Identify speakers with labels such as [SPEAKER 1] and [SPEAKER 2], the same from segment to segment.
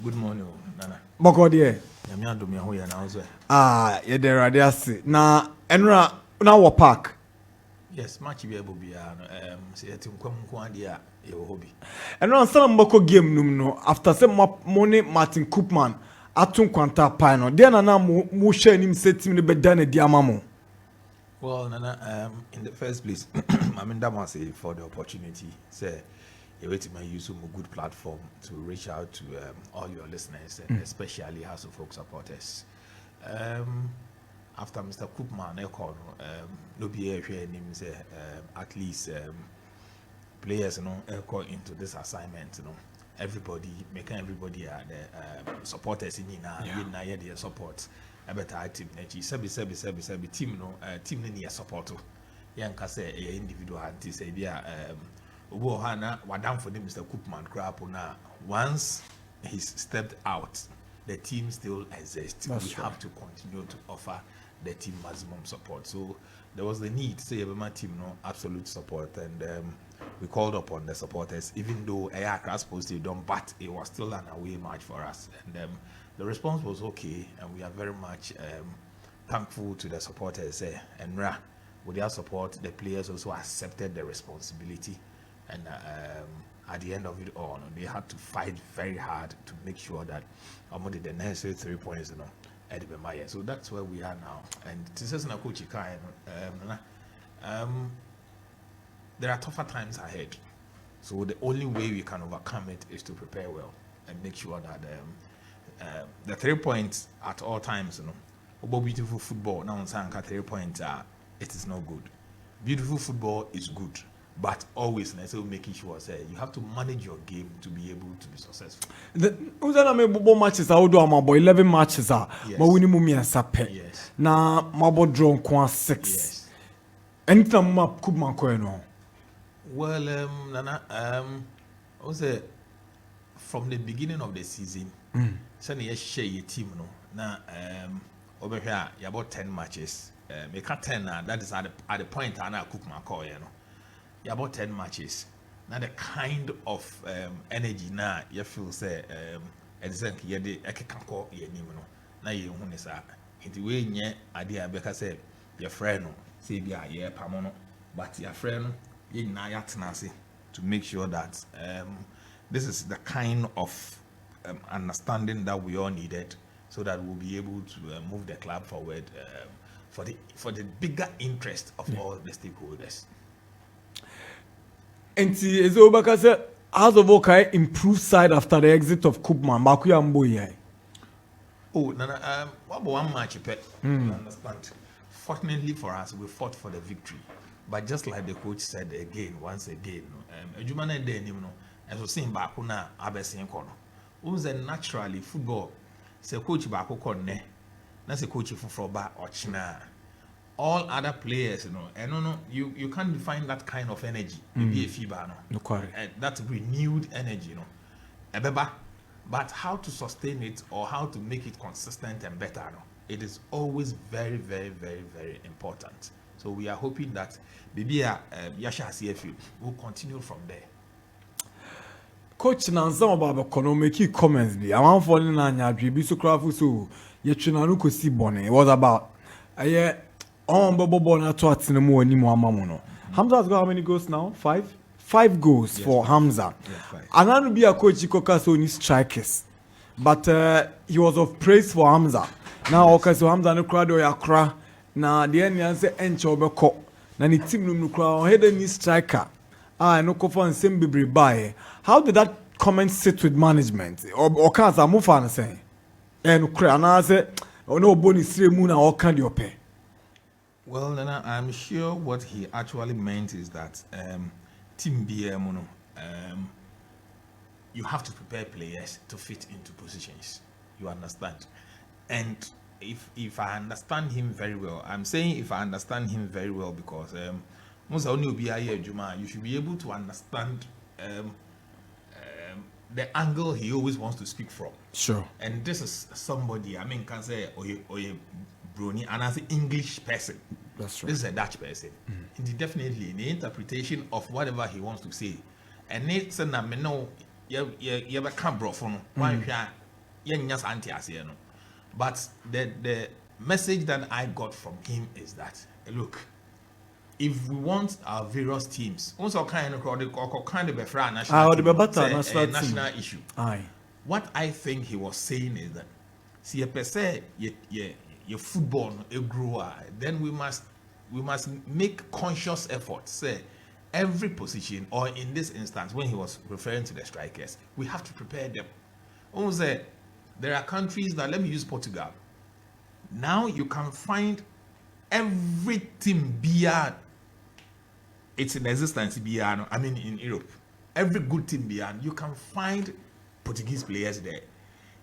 [SPEAKER 1] Good morning, Nana.
[SPEAKER 2] Boko dear.
[SPEAKER 1] Yamian do me who you now.
[SPEAKER 2] Yeah, there are there. Na Enra na park.
[SPEAKER 1] Yes, much be able to be say to come dia your hobby.
[SPEAKER 2] Enra salam boko game no after some money Martin Koopman atun kwanta pie no. There na mo share him say team no be done di amamo.
[SPEAKER 1] Well, Nana, in the first place, I mean that must say for the opportunity. Say you wait to use a good platform to reach out to all your listeners and especially House of Folk supporters. After Mr. Koopman, no be here say at least players go into this assignment. Everybody making everybody the supporters in their support. A better team. Sebi team team near support. Yanka say individual anti say Ubo Hana wadam for Mr. Koopman Krapuna. Once he's stepped out, the team still exists. We have to continue to offer the team maximum support. So there was the need to say my team absolute support, and we called upon the supporters, even though Ayakra supposed to done, but it was still an away match for us. And the response was okay, and we are very much thankful to the supporters. And with their support, the players also accepted the responsibility. And at the end of it all, they had to fight very hard to make sure that did the necessary 3 points, at the Maya. So that's where we are now. And this is not coach. There are tougher times ahead. So the only way we can overcome it is to prepare well and make sure that the 3 points at all times, beautiful football now on 3 points it is not good. Beautiful football is good. But always making sure you have to manage your game to be able to be successful.
[SPEAKER 2] Matches I do 11 matches but we need
[SPEAKER 1] Yes.
[SPEAKER 2] Na mabo draw 6.
[SPEAKER 1] Yes.
[SPEAKER 2] Anytime map Koopman ko.
[SPEAKER 1] Well, Nana, I was from the beginning of the season, you share your team over here you about 10 matches. Make 10 that is at the point I Koopman call you about 10 matches. Now the kind of energy now you feel say exactly you the ekekako you now you hu say into way nye ade abeka say your friend no say bia ye pamono but your friend you na ya tenase to make sure that this is the kind of understanding that we all needed so that we'll be able to move the club forward for the bigger interest of all the stakeholders.
[SPEAKER 2] And is Obaka said, House of Okai improved side after the exit of Koopman. Makuya Mboye.
[SPEAKER 1] Oh, Nana, what about one match? You understand? Fortunately for us, we fought for the victory. But just like the coach said once again, Ejumane de as we seen Bakuna Abesin Kono. Who's naturally football? Say coach Bako Kone, that's a coach for Ba or China. All other players, you can't define that kind of energy. Maybe a FIBA, that renewed energy, But how to sustain it or how to make it consistent and better, it is always very, very, very, very important. So we are hoping that maybe Yasha CFU will continue from there.
[SPEAKER 2] Coach Nanzam about economic comments. I want for Nanya Dribi so crafu so Yachinaru Kosi Bonne. It was about Bobo na to atinemu animu amamono. Hamza has got how many goals now? 5? 5 goals for Hamza. Ananu be a coach Koka so ni strikers. But he was of praise for Hamza. Now okay so Hamza no crowd or yakra. Na the end say enche obeko. Na ni team no crowd head ni striker. No kofa nsem bebre bae. How did that comment sit with management? Or can Zamufa na say? No crowd na say no boni sire mu na o kan di ope.
[SPEAKER 1] Well, Nana, I'm sure what he actually meant is that team BM, you have to prepare players to fit into positions. You understand? And if I understand him very well, I'm saying if I understand him very well because you should be able to understand the angle he always wants to speak from.
[SPEAKER 2] Sure.
[SPEAKER 1] And this is somebody, can say, Bruni, and as an English person.
[SPEAKER 2] That's right.
[SPEAKER 1] This is a Dutch person. And definitely in the interpretation of whatever he wants to say. And it's a no, you can't bro for no. But the message that I got from him is that, look, if we want our various teams, also kind of national issue.
[SPEAKER 2] Aye.
[SPEAKER 1] What I think he was saying is that, see, per se, your football a grower, then we must make conscious efforts. Say every position, or in this instance, when he was referring to the strikers, we have to prepare them. Almost there are countries that, let me use Portugal. Now you can find every team beyond it's in existence beyond. I mean, in Europe, every good team beyond, you can find Portuguese players there.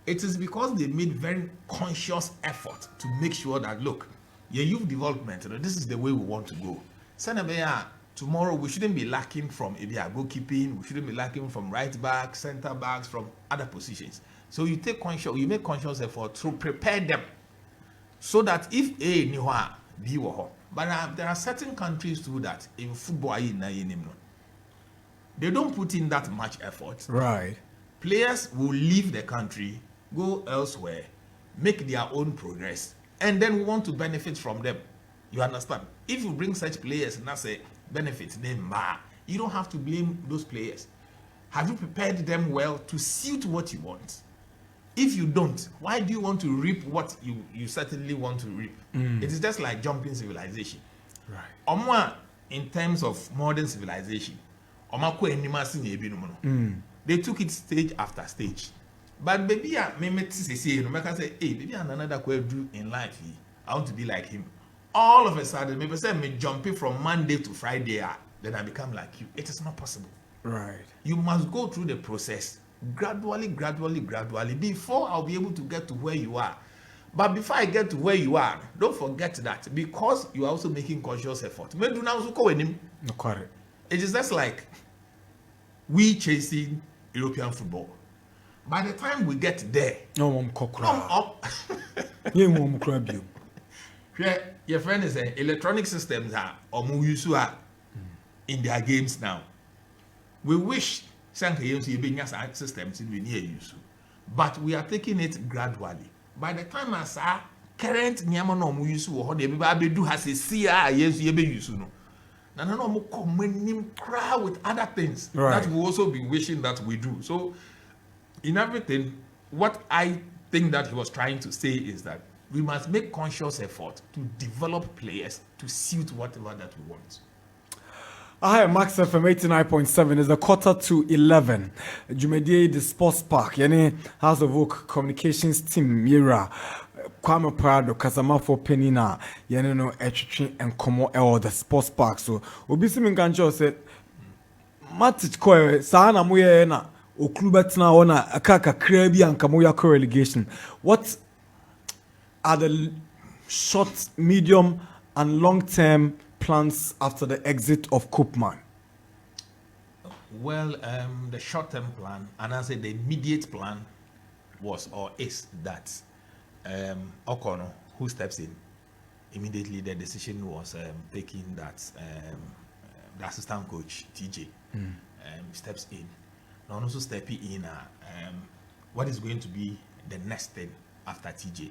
[SPEAKER 1] It is because they made very conscious effort to make sure that, look, your youth development, this is the way we want to go. Senegal, tomorrow we shouldn't be lacking from goalkeeping, we shouldn't be lacking from right back, center backs, from other positions. So you make conscious effort to prepare them so that if A niwa B wo. But there are certain countries too that in football they don't put in that much effort.
[SPEAKER 2] Right.
[SPEAKER 1] Players will leave the country, go elsewhere, make their own progress, and then we want to benefit from them. You understand? If you bring such players and that's a benefit, then you don't have to blame those players. Have you prepared them well to suit what you want? If you don't, why do you want to reap what you certainly want to reap? It is just like jumping civilization.
[SPEAKER 2] Right.
[SPEAKER 1] In terms of modern civilization, they took it stage after stage. But baby, I can say, hey, baby, another could do in life. I want to be like him. All of a sudden, maybe say me jumping from Monday to Friday, then I become like you. It is not possible.
[SPEAKER 2] Right.
[SPEAKER 1] You must go through the process gradually, before I'll be able to get to where you are. But before I get to where you are, don't forget that because you are also making conscious effort. It is just like we chasing European football. By the time we get there, your friend is saying electronic systems are in their games now. We wish systems in near use, but we are taking it gradually. By the time I saw current Niamano use or the baby do has a yes, you be use no. No crowd with other things that we also be wishing that we do. So in everything, what I think that he was trying to say is that we must make conscious effort to develop players to suit whatever that we want.
[SPEAKER 2] Hi, Max FM 89.7 is a 11:15. Jumedie the Sports Park, yani House of Oak Communications Team Mira. Kwame Opare Addo Kasama for Penina, yani no etwetwe enkomo e the Sports Park. So obi si minkancho said Matic ko sa na moye na oklubetna ona akaka kra bi anka moya ko relegation. What are the short, medium and long-term plans after the exit of Koopman?
[SPEAKER 1] Well, the short-term plan, and I say the immediate plan was or is that O'Connor, who steps in, immediately the decision was taken that the assistant coach TJ steps in. Now also stepping in, what is going to be the next thing after TJ?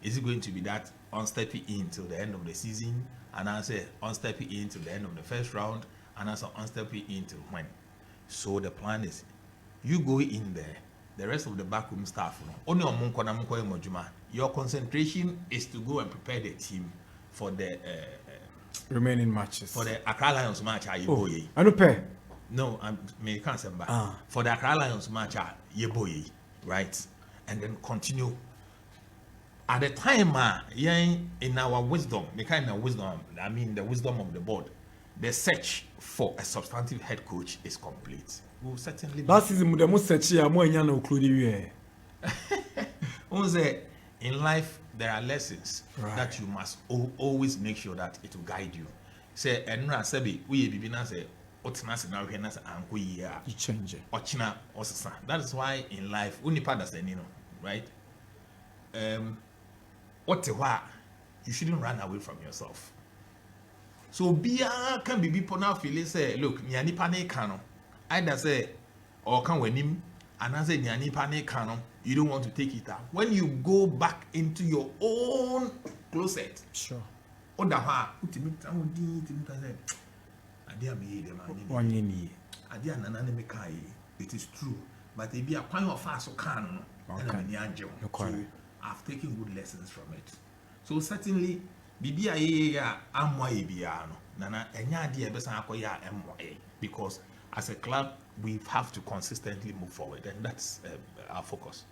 [SPEAKER 1] Is it going to be that on stepping in till the end of the season, and I say on stepping in till the end of the first round, and also on stepping in till when? So the plan is, you go in there, the rest of the backroom staff, your concentration is to go and prepare the team for the
[SPEAKER 2] remaining matches.
[SPEAKER 1] For the Accra Lions match,
[SPEAKER 2] No,
[SPEAKER 1] I can't say back. For the Accra Lions match, right? And then continue. At the time, in our wisdom, the kind of wisdom, I mean the wisdom of the board, the search for a substantive head coach is complete. We'll certainly.
[SPEAKER 2] Last season, the most search here, more than including
[SPEAKER 1] in life, there are lessons that you must always make sure that it will guide you. Say, and Sebi, we be na say,
[SPEAKER 2] you change it.
[SPEAKER 1] That is why in life, right? You shouldn't run away from yourself. So can be people now feel say, look, either say or can win him, and I say you don't want to take it out. When you go back into your own closet,
[SPEAKER 2] sure.
[SPEAKER 1] It is true, but if you are quite fast, so can so I've taken good lessons from it. So certainly, because as a club we have to consistently move forward, and that's our focus.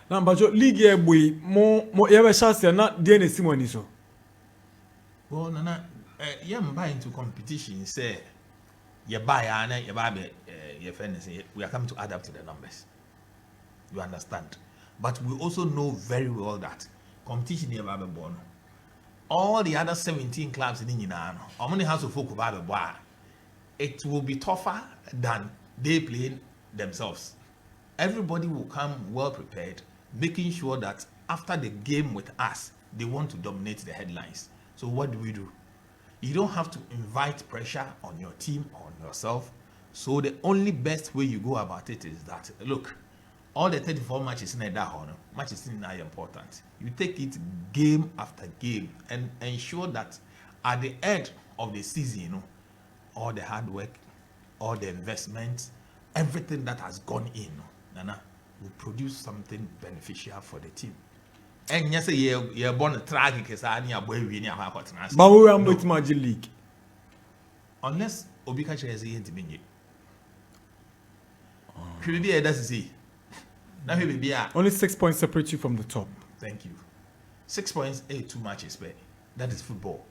[SPEAKER 2] Now, but your league boy, more ever chance not DNA Simoni so.
[SPEAKER 1] Well, Nana, you buy into competition, say you buy and you buy your friends. We are coming to add up to the numbers. You understand? But we also know very well that competition is about born. All the other 17 clubs in India, how many has to focus about the bar? It will be tougher than they playing themselves. Everybody will come well prepared, making sure that after the game with us, they want to dominate the headlines. So what do? You don't have to invite pressure on your team or on yourself. So the only best way you go about it is that, look, all the 34 matches in that honor, matches in are important. You take it game after game and ensure that at the end of the season, all the hard work, all the investment, everything that has gone in, Nana, will produce something beneficial for the team. And yes, you're born a tragic as any boy winning a half.
[SPEAKER 2] But we are with Magic League.
[SPEAKER 1] Unless Obikacha is here to be. Should be that's to see. Now he will be
[SPEAKER 2] only 6 points separate you from the top.
[SPEAKER 1] Thank you. 6 points, 2 matches, but that is football.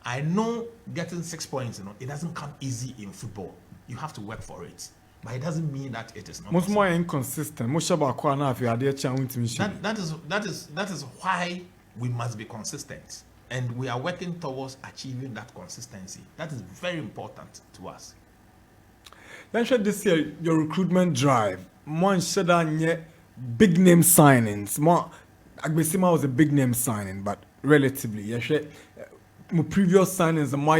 [SPEAKER 1] I know getting 6 points, it doesn't come easy in football. You have to work for it. But it doesn't mean that it is not.
[SPEAKER 2] Most more inconsistent. Most about Kwana if you are there
[SPEAKER 1] that is why we must be consistent. And we are working towards achieving that consistency. That is very important to us.
[SPEAKER 2] Then this year your recruitment drive. One said big name signings. Agbesima was a big name signing, but relatively, my previous signings my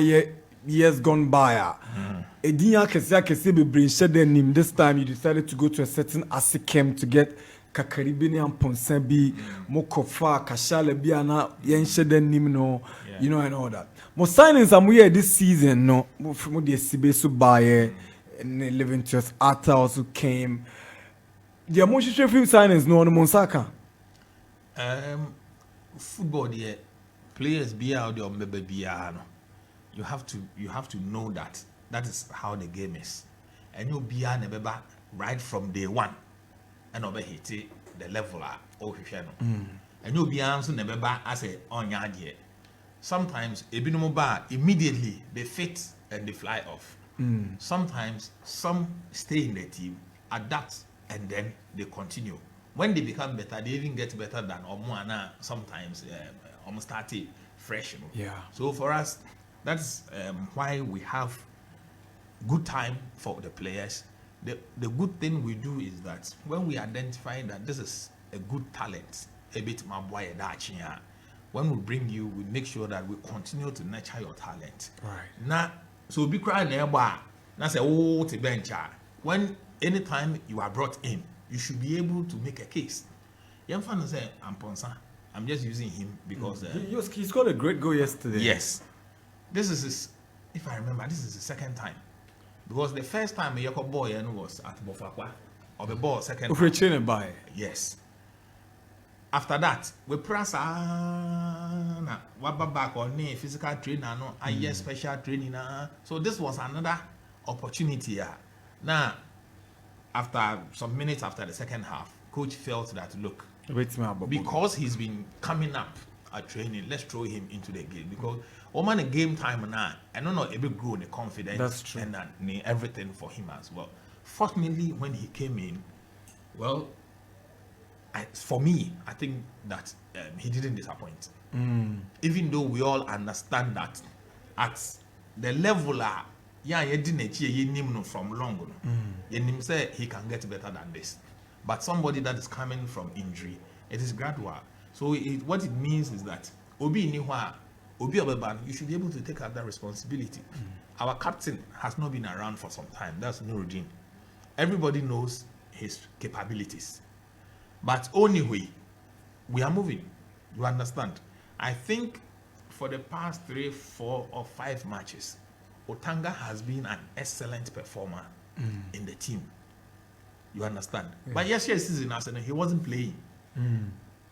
[SPEAKER 2] years gone by. This time you decided to go to a certain ASICEM to get Kakaribini Ponsebi, Mokofa, Kashale Biana, Yenshede and all that. Most signings I'm here this season, no, from the Sibesu Baye and Leventus Atta also came. The most few signings no on Monsaka.
[SPEAKER 1] Football there, players be out there maybe you have to know that is how the game is. And you'll be right from day one and over hit the level and you'll be answering the as a on your idea. Sometimes immediately they fit and they fly off. Sometimes some stay in the team, adapt, and then they continue. When they become better, they even get better than Omoana sometimes almost started fresh.
[SPEAKER 2] Yeah.
[SPEAKER 1] So for us, that's why we have good time for the players. The good thing we do is that when we identify that this is a good talent, a bit maboy dachia, when we bring you, we make sure that we continue to nurture your talent.
[SPEAKER 2] Right.
[SPEAKER 1] Now, so be crying nearby. Now say, oh, to bench. When anytime you are brought in, you should be able to make a case. Young fan say, I'm just using him because
[SPEAKER 2] he scored a great goal yesterday.
[SPEAKER 1] Yes. This is his, if I remember, this is the second time. Because the first time a Yoko boy was at Bofakwa, or the ball second
[SPEAKER 2] time. By.
[SPEAKER 1] Yes. After that, we press back on physical training, special training. So this was another opportunity. Now, after some minutes after the second half, coach felt that look, because he's been coming up at training, let's throw him into the game because the game time now, I don't know, a bit grow the confidence.
[SPEAKER 2] That's true.
[SPEAKER 1] And everything for him as well. Fortunately, when he came in, well, for me, I think that he didn't disappoint. Even though we all understand that at the level from long, say he can get better than this. But somebody that is coming from injury, it is gradual. So what it means is that Obi Niwa, Obi Obeban, you should be able to take up that responsibility. Our captain has not been around for some time. That's Nuruddin. Everybody knows his capabilities. But anyway, we are moving. You understand? I think for the past 3, 4, or 5 matches, Otanga has been an excellent performer in the team. You understand? Yeah. But yesterday's season, Arsenal, he wasn't playing.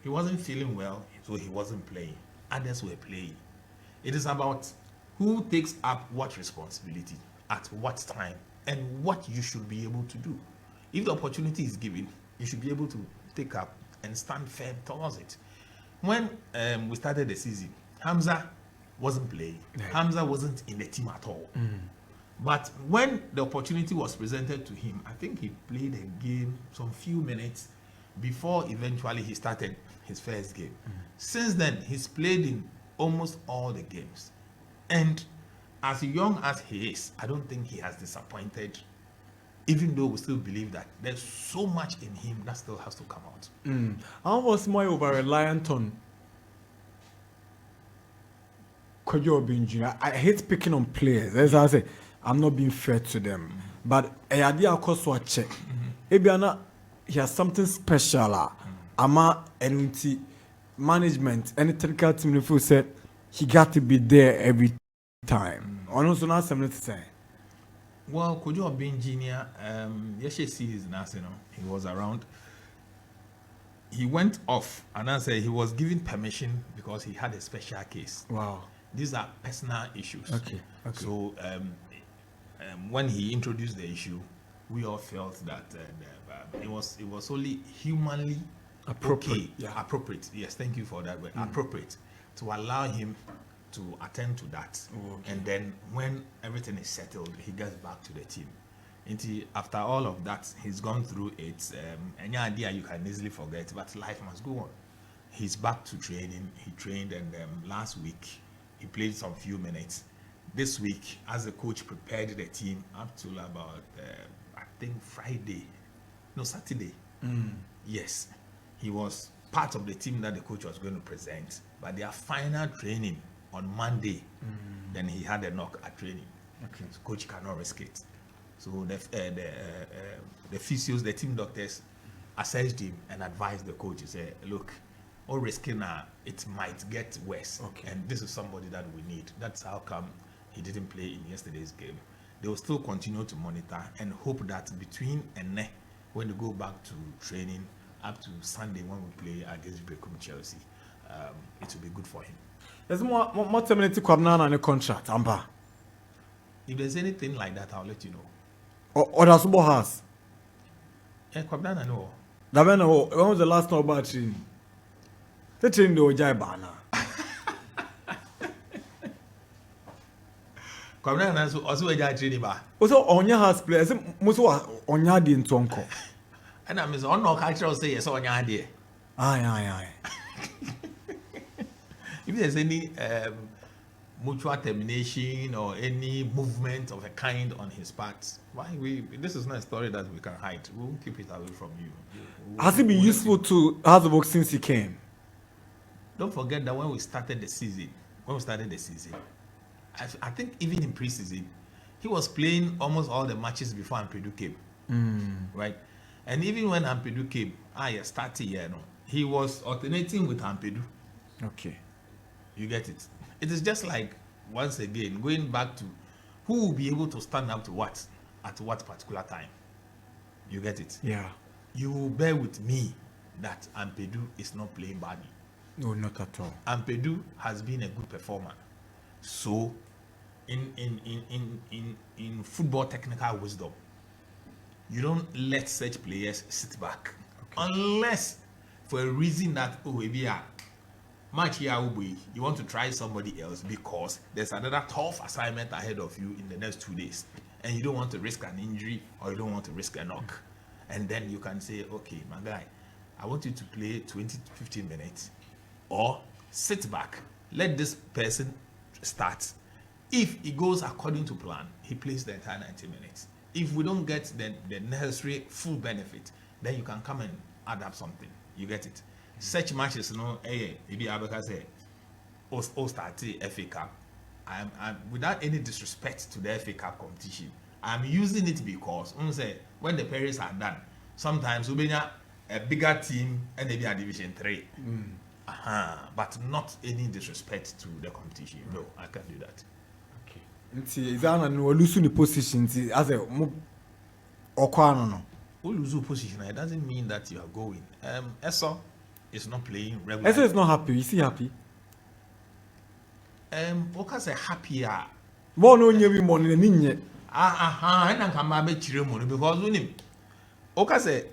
[SPEAKER 1] He wasn't feeling well, so he wasn't playing. Others were playing. It is about who takes up what responsibility at what time and what you should be able to do. If the opportunity is given, you should be able to take up and stand firm towards it. When we started the season, Hamza wasn't playing. Hamza wasn't in the team at all. But when the opportunity was presented to him, I think he played a game some few minutes before eventually he started his first game. Since then, he's played in almost all the games. And as young as he is, I don't think he has disappointed, even though we still believe that there's so much in him that still has to come out.
[SPEAKER 2] I was more over-reliant on Kwame Opare Addo. I hate picking on players. As I say, I'm not being fair to them. But he has something special. Ama and management and technical team who said he got to be there every time. Also, not something to say.
[SPEAKER 1] Well, Kwame Opare Addo, yes, see his national. He was around. He went off, and I say he was given permission because he had a special case.
[SPEAKER 2] Wow.
[SPEAKER 1] These are personal issues.
[SPEAKER 2] Okay.
[SPEAKER 1] So when he introduced the issue, we all felt that it was only humanly
[SPEAKER 2] appropriate.
[SPEAKER 1] Okay. Yeah. Appropriate. Yes, thank you for that word. Appropriate to allow him to attend to that.
[SPEAKER 2] Okay.
[SPEAKER 1] And then when everything is settled, he gets back to the team. After all of that, he's gone through it. Any idea you can easily forget, but life must go on. He's back to training. He trained, and last week he played some few minutes. This week, as the coach prepared the team up to about I think Saturday. Yes, he was part of the team that the coach was going to present. But their final training on Monday, then he had a knock at training.
[SPEAKER 2] Okay.
[SPEAKER 1] So coach cannot risk it. So the physios, the team doctors, assessed him and advised the coach. He said, "Look, all risking it might get worse, and this is somebody that we need." That's how come he didn't play in yesterday's game. They will still continue to monitor and hope that between when they go back to training up to Sunday when we play against Chelsea, it will be good for him.
[SPEAKER 2] There's more terminated Kwame on the contract, Ampa.
[SPEAKER 1] If there's anything like that, I'll let you know.
[SPEAKER 2] Or that's what has.
[SPEAKER 1] Yeah, Kwame no.
[SPEAKER 2] When was the last time about training? The training do Jai Bana.
[SPEAKER 1] Kwame also a training ba.
[SPEAKER 2] Also Onya has players. Most Onya di ntonko.
[SPEAKER 1] And I'm on no cultural say yes Onya idea.
[SPEAKER 2] Aye.
[SPEAKER 1] If there's any mutual termination or any movement of a kind on his part, this is not a story that we can hide. We won't keep it away from you.
[SPEAKER 2] Has it been useful to Hasbrook since he came?
[SPEAKER 1] Don't forget that when we started the season, I think even in preseason, he was playing almost all the matches before Ampedu came. Right? And even when Ampedu came, he was alternating with Ampedu.
[SPEAKER 2] Okay.
[SPEAKER 1] You get it? It is just like, once again, going back to who will be able to stand up to what at what particular time. You get it?
[SPEAKER 2] Yeah.
[SPEAKER 1] You will bear with me that Ampedu is not playing badly.
[SPEAKER 2] No, not at all.
[SPEAKER 1] Ampedu has been a good performer. So, in football technical wisdom, you don't let such players sit back. Unless for a reason that, match here, you want to try somebody else because there's another tough assignment ahead of you in the next 2 days, and you don't want to risk an injury or you don't want to risk a knock. And then you can say, okay, my guy, I want you to play 20 to 15 minutes, or sit back, let this person start. If it goes according to plan, he plays the entire 90 minutes. If we don't get the necessary full benefit, then you can come and add up something. You get it? Such matches, maybe Abeka say, start FA Cup. I'm without any disrespect to the FA Cup competition, I'm using it because when the periods are done, sometimes a bigger team and maybe a Division 3. But not any disrespect to the competition. No, I can't do that.
[SPEAKER 2] Okay. Nti Izana no lose the position as a Okwano no.
[SPEAKER 1] Who lose position? It doesn't mean that you are going. Eso is not playing regularly.
[SPEAKER 2] Eso is not happy. Is he happy?
[SPEAKER 1] Oka say happier.
[SPEAKER 2] One no nyebi money ni nye.
[SPEAKER 1] And I come back to money because when him Oka say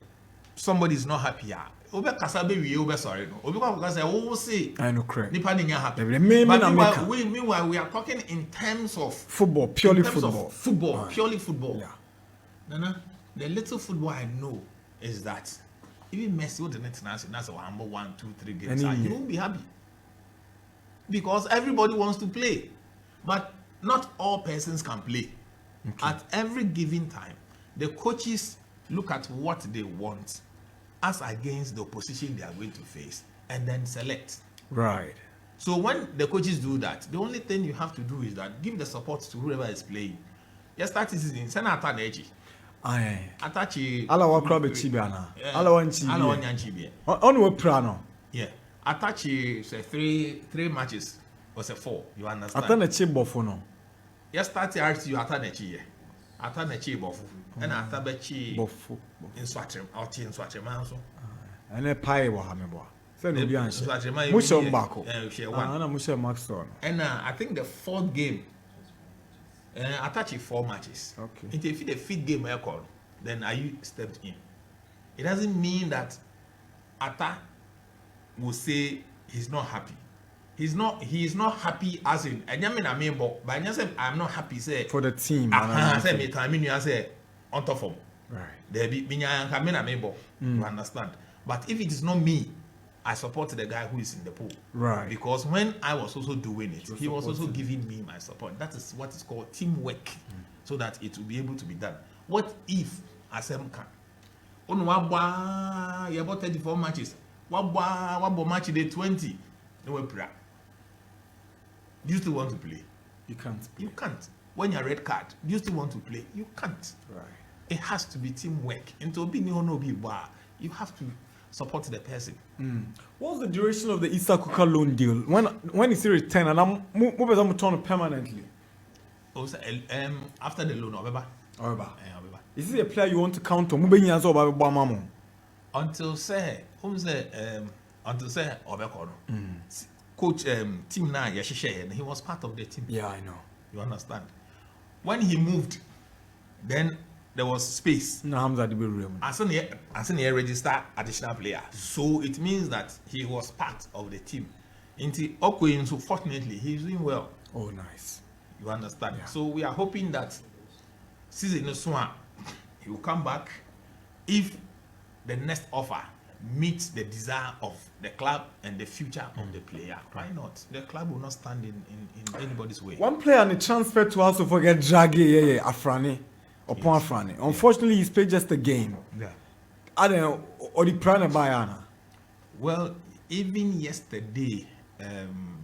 [SPEAKER 1] somebody is not happier. Obe kasabe we obe sorry no. Obe Oka say say
[SPEAKER 2] I know correct.
[SPEAKER 1] Nipa ni happy.
[SPEAKER 2] But
[SPEAKER 1] meanwhile we are talking in terms of
[SPEAKER 2] football, purely football.
[SPEAKER 1] Purely football.
[SPEAKER 2] Yeah.
[SPEAKER 1] Nana, the little football I know is that even Messi with the international, that's a 1, 2, 3 games, you won't be happy. Because everybody wants to play. But not all persons can play. Okay. At every given time, the coaches look at what they want as against the opposition they are going to face and then select.
[SPEAKER 2] Right.
[SPEAKER 1] So when the coaches do that, the only thing you have to do is that give the support to whoever is playing. Yes, that is in Senator Neji.
[SPEAKER 2] Aye.
[SPEAKER 1] Atachi.
[SPEAKER 2] Ala wa krabe chibiana. Ala wa nchibi.
[SPEAKER 1] Ala wa nchibi.
[SPEAKER 2] On we prano.
[SPEAKER 1] Yeah. Atachi say three matches or say 4. You understand?
[SPEAKER 2] Ata na chi bofo no.
[SPEAKER 1] Yes, start RT you ata na chi ye. Ata na chi bofo. And ata be chi
[SPEAKER 2] bofo.
[SPEAKER 1] In Swatrem, out in Swatrem also.
[SPEAKER 2] And pie wa ha me bo. Say no bi anse.
[SPEAKER 1] Swatrem
[SPEAKER 2] Mu share mbako.
[SPEAKER 1] Share one.
[SPEAKER 2] Ana mu share max on.
[SPEAKER 1] And I think the 4th game attach 4 matches.
[SPEAKER 2] Okay.
[SPEAKER 1] If you the 5th game I call, then are you stepped in? It doesn't mean that Atta will say he's not happy. He is not happy as in I mean but I say I'm not happy say
[SPEAKER 2] for the team.
[SPEAKER 1] I say me time you say on top form.
[SPEAKER 2] Right.
[SPEAKER 1] There be you understand. But if it is not me, I support the guy who is in the pool.
[SPEAKER 2] Right.
[SPEAKER 1] Because when I was also doing it, he was also giving me my support. That is what is called teamwork, so that it will be able to be done. What if Asem can? On wabwa, you about 34 matches. Wabwa match day 20. No way, pra. Do you still want to play?
[SPEAKER 2] You can't.
[SPEAKER 1] You can't. When you're red card, do you still want to play? You can't.
[SPEAKER 2] Right.
[SPEAKER 1] It has to be teamwork. You have to support the person.
[SPEAKER 2] What's the duration of the Issa Kuka loan deal? When is he return? And I'm turn permanently.
[SPEAKER 1] Also, after the loan, Obeba.
[SPEAKER 2] Is he a player you want to count on? Until
[SPEAKER 1] say Obeko. Coach team now and he was part of the team.
[SPEAKER 2] Yeah, I know.
[SPEAKER 1] You understand? When he moved, then there was space.
[SPEAKER 2] No, Hamza the room.
[SPEAKER 1] As he registered additional player, so it means that he was part of the team. Into Okwe, so fortunately he's doing well.
[SPEAKER 2] Oh, nice.
[SPEAKER 1] You understand?
[SPEAKER 2] Yeah.
[SPEAKER 1] So we are hoping that season Swan he will come back if the next offer meets the desire of the club and the future of the player. Why not? The club will not stand in anybody's way.
[SPEAKER 2] One player on the transfer to also forget Draghi, Afrani. Upon Afrani. Unfortunately, he's played just a game.
[SPEAKER 1] Yeah.
[SPEAKER 2] I don't know, or the Prana Bayana.
[SPEAKER 1] Well, even yesterday,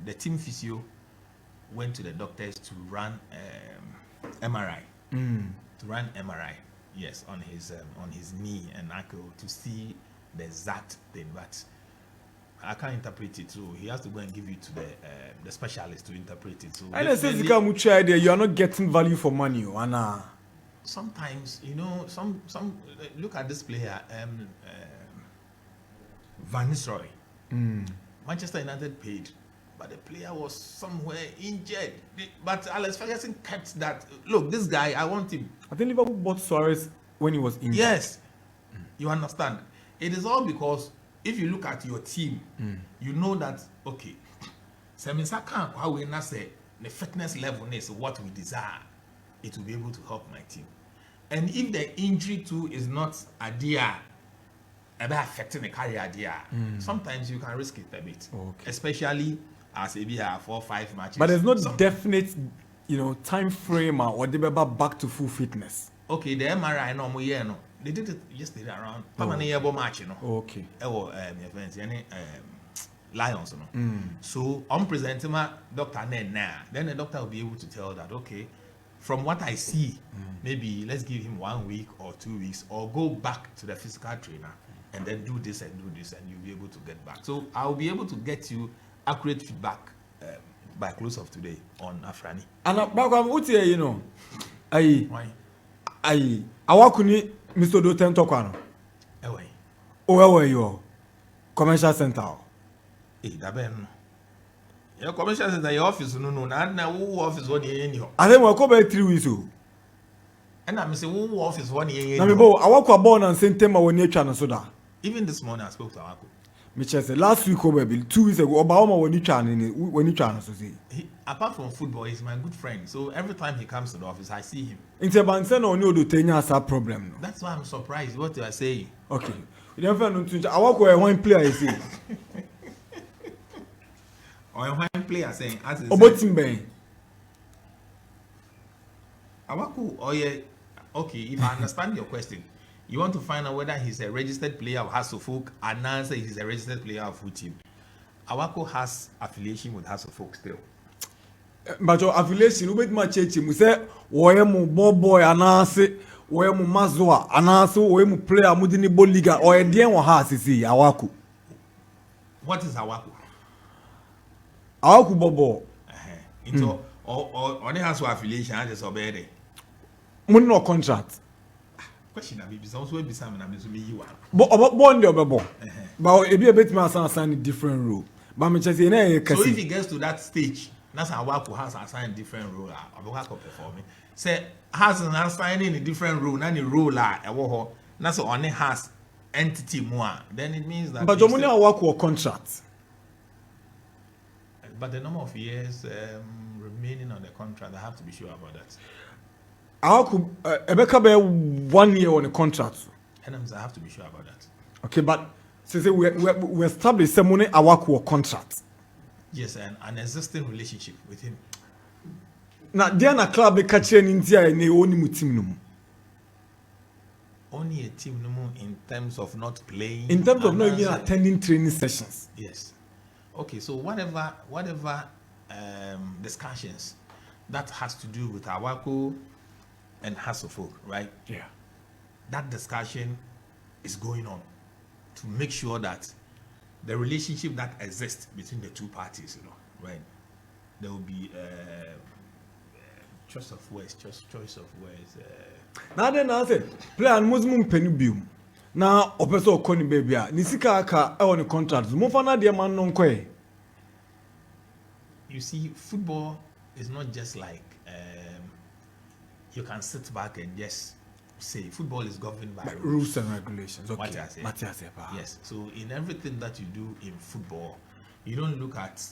[SPEAKER 1] the team physio went to the doctors to run MRI. To run MRI, yes, on his knee and ankle to see the exact thing, but I can't interpret it. So he has to go and give it to the specialist to interpret it. So
[SPEAKER 2] I say you are not getting value for money, Anna.
[SPEAKER 1] Sometimes, some look at this player, Van Nistelrooy. Manchester United paid, but the player was somewhere injured. But Alex Ferguson kept that. Look, this guy, I want him.
[SPEAKER 2] I think Liverpool bought Suarez when he was injured.
[SPEAKER 1] Yes, you understand. It is all because if you look at your team, you know that okay, Semisaka how we not say the fitness level is what we desire. It will be able to help my team. And if the injury too is not idea about affecting the career idea, sometimes you can risk it a bit.
[SPEAKER 2] Okay.
[SPEAKER 1] Especially as if you have 4 or 5 matches.
[SPEAKER 2] But there's no definite, time frame or they back to full fitness.
[SPEAKER 1] Okay, the MRI no, they did it yesterday around match,
[SPEAKER 2] Okay.
[SPEAKER 1] Lions, So I'm presenting my doctor now. Then the doctor will be able to tell that okay, from what I see, maybe let's give him 1 week or 2 weeks, or go back to the physical trainer and then do this, and you'll be able to get back. So I'll be able to get you accurate feedback by close of today on Afrani.
[SPEAKER 2] And back what you know,
[SPEAKER 1] Why?
[SPEAKER 2] Awakuni Mr. Doten Tokano.
[SPEAKER 1] Away.
[SPEAKER 2] Oh, where you are? Commercial center.
[SPEAKER 1] That ben. Your commercial center, your office, no, not now. Who office one year in you?
[SPEAKER 2] I think we'll come back 3 weeks.
[SPEAKER 1] And I'm saying, who office 1 year?
[SPEAKER 2] Na me bo awakwa born and same time when you try so that.
[SPEAKER 1] Even this morning I spoke to Awako.
[SPEAKER 2] Me say last week over 2 weeks ago Obama when you try so say.
[SPEAKER 1] Apart from football, he's my good friend. So every time he comes to the office, I see him.
[SPEAKER 2] Inte banse no ni odo tenya as a problem no.
[SPEAKER 1] That's why I'm surprised what you are saying.
[SPEAKER 2] Okay. You don't find no awakwa one player you see.
[SPEAKER 1] Or one player saying as
[SPEAKER 2] Obotim ben.
[SPEAKER 1] Awako, oh yeah. Okay, if I understand your question, you want to find out whether he's a registered player of Hasselfolk and answer he's a registered player of who team. Awako has affiliation with Hasselfolk still.
[SPEAKER 2] But your affiliation with my church, we say, Oemu boy anase, Oemu mazwa, anase, Oemu player, Mudini Boliga, or a dear one has see Awaku.
[SPEAKER 1] What is Awako?
[SPEAKER 2] Awaku bobo.
[SPEAKER 1] Into or only has affiliation, I just obey it.
[SPEAKER 2] Money no contract.
[SPEAKER 1] Question that maybe someone will be some and I'm you are.
[SPEAKER 2] But about bond your babo. But if you a bit more assign a different rule. But me just say,
[SPEAKER 1] so if he gets to that stage, that's how Awako has assigned different role. Awako performing. Say has an assigning a different role, not a role that's only has entity more. Then it means that.
[SPEAKER 2] But the money Awako or contract.
[SPEAKER 1] But the number of years remaining on the contract, I have to be sure about that.
[SPEAKER 2] Awako Ebeka be 1 year on the contract.
[SPEAKER 1] And I have to be sure about that.
[SPEAKER 2] Okay, but since we established some money Awako or contract.
[SPEAKER 1] Yes, and an existing relationship with him.
[SPEAKER 2] Now, there na club be catching in India and only team no.
[SPEAKER 1] Only a team no more in terms of not playing.
[SPEAKER 2] In terms of not even attending training sessions.
[SPEAKER 1] Yes. Okay, so whatever discussions that has to do with Awako and Hasselfolk, right?
[SPEAKER 2] Yeah.
[SPEAKER 1] That discussion is going on to make sure that the relationship that exists between the two parties, right? There will be choice of words.
[SPEAKER 2] Now then I say, play and Muslim penubium. Now, opeso koni baby, nisika aka on the contract. Mufana dia man non kwe.
[SPEAKER 1] You see, football is not just like you can sit back and just say football is governed by
[SPEAKER 2] rules and regulations. Okay.
[SPEAKER 1] What I say. Yes. So in everything that you do in football, you don't look at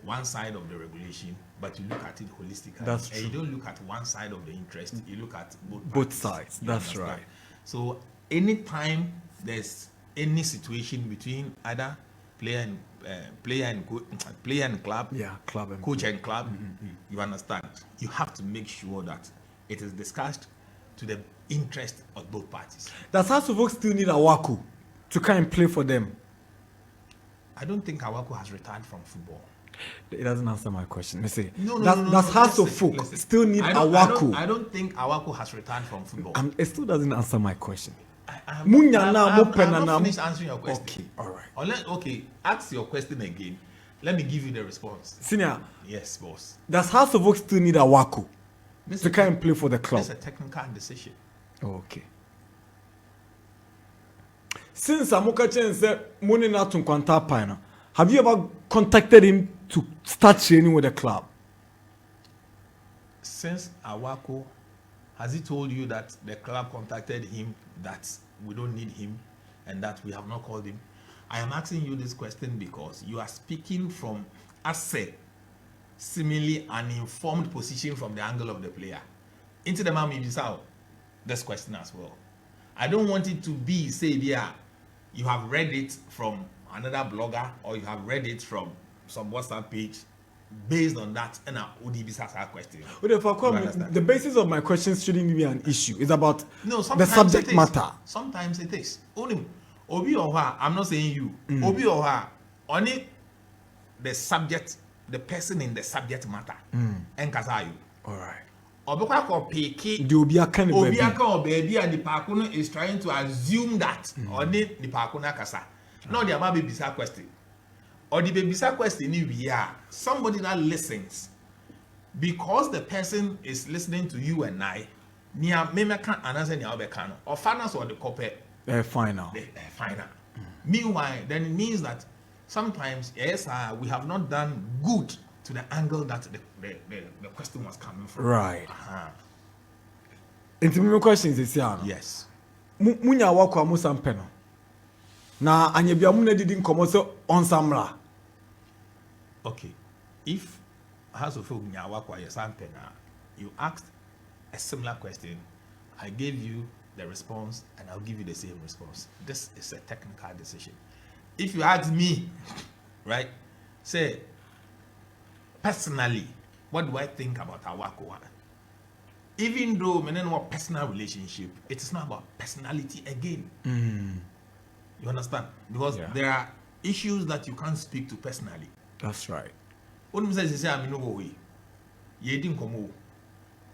[SPEAKER 1] one side of the regulation, but you look at it holistically.
[SPEAKER 2] That's true.
[SPEAKER 1] And you don't look at one side of the interest. You look at
[SPEAKER 2] both sides. That's right.
[SPEAKER 1] So anytime there's any situation between either player and club,
[SPEAKER 2] club and
[SPEAKER 1] coach and club, you understand. You have to make sure that it is discussed to the interest of both parties.
[SPEAKER 2] Does Hasselfolk still need Awako to come and play for them?
[SPEAKER 1] I don't think Awako has retired from football.
[SPEAKER 2] It doesn't answer my question. Let's say,
[SPEAKER 1] no,
[SPEAKER 2] does Hasselfolk still need Awako?
[SPEAKER 1] I don't think Awako has retired from football.
[SPEAKER 2] It still doesn't answer my question.
[SPEAKER 1] I'm not finished answering your question.
[SPEAKER 2] Okay, all right.
[SPEAKER 1] Okay, ask your question again. Let me give you the response.
[SPEAKER 2] Senior.
[SPEAKER 1] Yes, boss.
[SPEAKER 2] Does Hasselfolk still need Awako to come and play for the club?
[SPEAKER 1] It's a technical decision.
[SPEAKER 2] Okay. Since Amoka Chen said money not to contact Pina, have you ever contacted him to start training with the club?
[SPEAKER 1] Since Awako, has he told you that the club contacted him that we don't need him and that we have not called him? I am asking you this question because you are speaking from a seemingly uninformed position from the angle of the player. Into the Mami Bissau, this question as well. I don't want it to be, say, you have read it from another blogger or you have read it from some WhatsApp page. Based on that, and our question.
[SPEAKER 2] The basis of my questions shouldn't be an issue. It's about the subject matter.
[SPEAKER 1] Sometimes it is. Only Obi or her, I'm not saying you. Obi or her, only the subject, the person in the subject matter. And Kasayu.
[SPEAKER 2] All right.
[SPEAKER 1] Obekwa ko peke
[SPEAKER 2] the obi aka ne
[SPEAKER 1] obi
[SPEAKER 2] baby
[SPEAKER 1] aka o baby and the parkour is trying to assume that or the parkour na kasa. Now the about baby question. Or the baby question ni we are somebody that listens because the person is listening to you and I. Nia me can answer nia obeka no. Or finance or the copy
[SPEAKER 2] final.
[SPEAKER 1] Final. Meanwhile, then it means that sometimes yes, we have not done good to the angle that the question was coming from.
[SPEAKER 2] Right. Into my questions is here.
[SPEAKER 1] Yes.
[SPEAKER 2] Munya wako amusa mpeno. Na anyebia mu na didi nkomo so onsamra.
[SPEAKER 1] Okay. If House of Folk nya wako ayesampena, you asked a similar question, I gave you the response and I'll give you the same response. This is a technical decision. If you ask me, right, say personally, what do I think about Awako? Even though we don't know personal relationship, it is not about personality again. You understand? Because there are issues that you can't speak to personally.
[SPEAKER 2] That's right.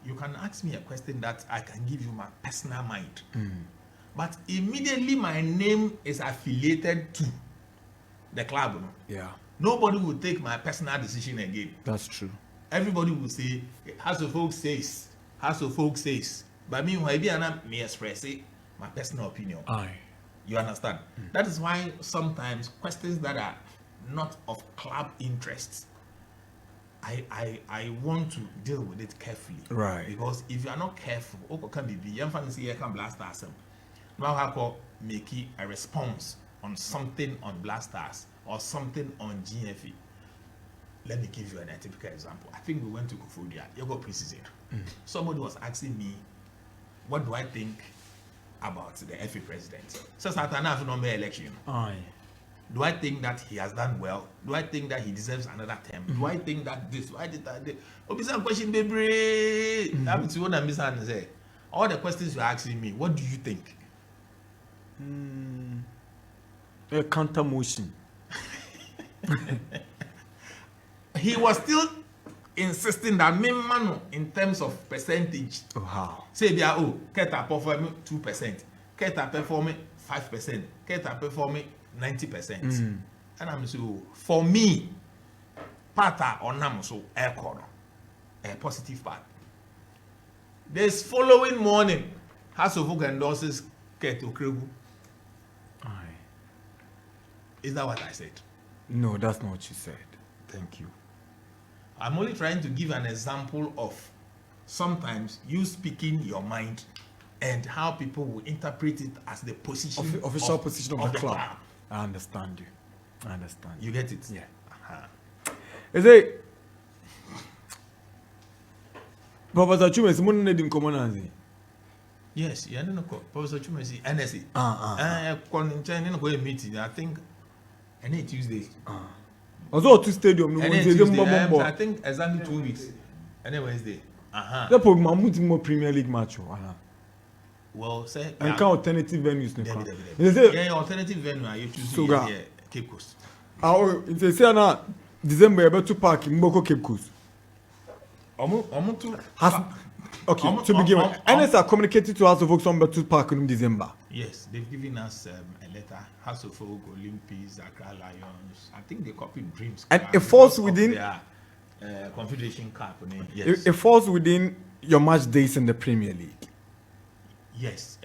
[SPEAKER 1] You can ask me a question that I can give you my personal mind. But immediately my name is affiliated to the club. No?
[SPEAKER 2] Yeah.
[SPEAKER 1] Nobody will take my personal decision again.
[SPEAKER 2] That's true.
[SPEAKER 1] Everybody will say, House of Folk says, House of Folk says. But meanwhile, me express it, my personal opinion.
[SPEAKER 2] Aye.
[SPEAKER 1] You understand? That is why sometimes questions that are not of club interests, I want to deal with it carefully.
[SPEAKER 2] Right.
[SPEAKER 1] Because if you are not careful, can be young fancy here can blast us. Now I make a response on something on Blasters or something on GFE. Let me give you a typical example. I think we went to Kufudia, you go pre-season. Somebody was asking me, what do I think about the FA president? So Satana no more election.
[SPEAKER 2] Aye.
[SPEAKER 1] Do I think that he has done well? Do I think that he deserves another term? Do I think that this? Why did that? Obisa question, baby. That's what I'm saying. All the questions you're asking me, what do you think?
[SPEAKER 2] A counter motion.
[SPEAKER 1] He was still insisting that me man in terms of percentage.
[SPEAKER 2] Oh how?
[SPEAKER 1] Say they are Keta performing 2%, Keta performing 5%, Keta performing 90%. And I'm so for me, pata or nam so air corner, a positive part. This following morning, House of Folk endorses Keto Kregu.
[SPEAKER 2] Aye.
[SPEAKER 1] Is that what I said?
[SPEAKER 2] No, that's not what you said.
[SPEAKER 1] Thank you. I'm only trying to give an example of sometimes you speaking your mind and how people will interpret it as the position
[SPEAKER 2] official position of the club.
[SPEAKER 1] club.
[SPEAKER 2] I understand you. I understand
[SPEAKER 1] You get it?
[SPEAKER 2] Yeah.
[SPEAKER 1] Uh-huh.
[SPEAKER 2] Is it Professor Chume is money in common?
[SPEAKER 1] Yes, you know, Professor Chumesi, NSC. Meeting, I think, any Tuesday.
[SPEAKER 2] Also, to stadium.
[SPEAKER 1] I think exactly 2 weeks. Any Wednesday.
[SPEAKER 2] The program more Premier League match.
[SPEAKER 1] Well, say
[SPEAKER 2] and can alternative venues.
[SPEAKER 1] Yeah, alternative venue. You choose here, Cape Coast.
[SPEAKER 2] It's a say now December about to park in Mboko Cape Coast. Okay, to begin with, NS are communicated to House of Folk some to park in December.
[SPEAKER 1] Yes, they've given us a letter. House of Folk, Olympics, Accra Lions. I think they copied Dreams.
[SPEAKER 2] And it falls within
[SPEAKER 1] their Confederation Cup. Yes.
[SPEAKER 2] It falls within your match days in the Premier League.
[SPEAKER 1] Yes.